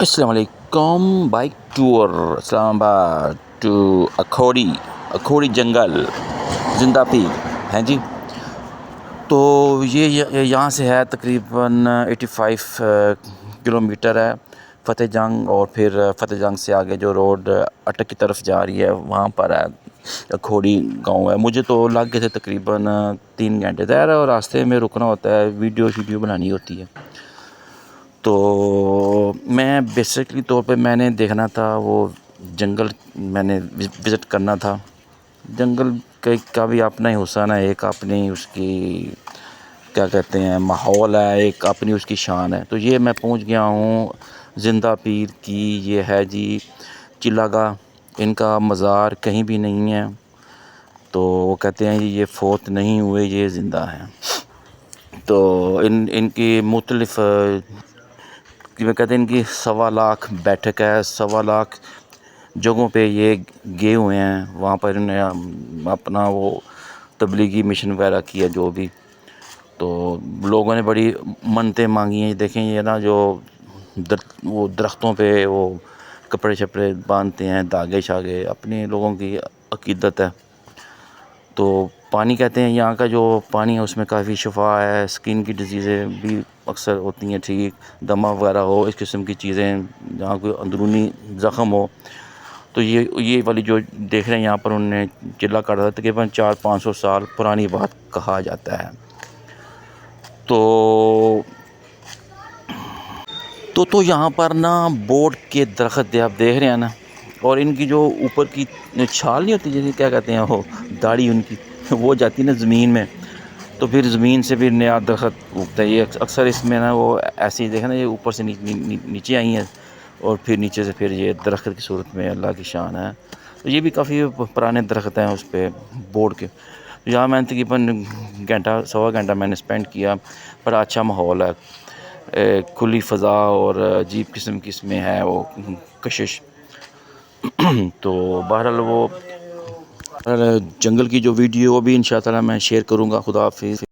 السلام علیکم. Bike tour اسلام آباد ٹو اکھوڑی جنگل زندہ پیر ہیں جی. تو یہ یہاں سے ہے تقریباً 85 کلومیٹر ہے فتح جنگ، اور پھر فتح جنگ سے آگے جو روڈ اٹک کی طرف جا رہی ہے وہاں پر ہے اکھوڑی گاؤں ہے. مجھے تو لگ گئے تھے تقریباً 3 گھنٹے. ظاہر ہے اور راستے میں رکنا ہوتا ہے، ویڈیو بنانی ہوتی ہے. تو میں بیسکلی طور پہ میں نے دیکھنا تھا وہ جنگل، میں نے وزٹ کرنا تھا. جنگل کا بھی اپنا ہی حسن ہے، ایک اپنی اس کی کیا کہتے ہیں ماحول ہے، ایک اپنی اس کی شان ہے. تو یہ میں پہنچ گیا ہوں زندہ پیر کی. یہ ہے جی چلا گاہ. ان کا مزار کہیں بھی نہیں ہے، تو وہ کہتے ہیں یہ فوت نہیں ہوئے، یہ زندہ ہیں. تو ان کی مختلف کہتے ہیں ان کی 1.25 لاکھ بیٹھک ہے، 1.25 لاکھ جگہوں پہ یہ گئے ہوئے ہیں. وہاں پر انہوں نے اپنا وہ تبلیغی مشن وغیرہ کیا جو بھی. تو لوگوں نے بڑی منتیں مانگی ہیں. دیکھیں یہ نا جو وہ درختوں پہ وہ کپڑے شپڑے باندھتے ہیں، دھاگے شاگے، اپنے لوگوں کی عقیدت ہے. تو پانی کہتے ہیں یہاں کا جو پانی ہے اس میں کافی شفا ہے. اسکن کی ڈیزیزیں بھی اکثر ہوتی ہیں ٹھیک، دمہ وغیرہ ہو، اس قسم کی چیزیں، جہاں کوئی اندرونی زخم ہو. تو یہ والی جو دیکھ رہے ہیں یہاں پر انہوں نے چلا کاٹا تھا، تقریباً 400-500 سال پرانی بات کہا جاتا ہے. تو یہاں پر نا بورڈ کے درخت آپ دیکھ رہے ہیں نا، اور ان کی جو اوپر کی چھال نہیں ہوتی، جیسے کیا کہتے ہیں وہ داڑھی ان کی، وہ جاتی ہے نا زمین میں. تو پھر زمین سے بھی نیا درخت اگتا ہے. یہ اکثر اس میں نا وہ ایسے ہی دیکھیں نا، یہ اوپر سے نیچے آئی ہیں اور پھر نیچے سے پھر یہ درخت کی صورت میں اللہ کی شان ہے. تو یہ بھی کافی پرانے درخت ہیں اس پہ بورڈ کے. یہاں میں نے تقریباً گھنٹہ سوا گھنٹہ میں نے اسپینڈ کیا. بڑا اچھا ماحول ہے، کھلی فضا اور عجیب قسم کی اس میں ہے وہ کشش. تو بہرحال وہ جنگل کی جو ویڈیو وہ بھی انشاء اللہ میں شیئر کروں گا. خدا حافظ.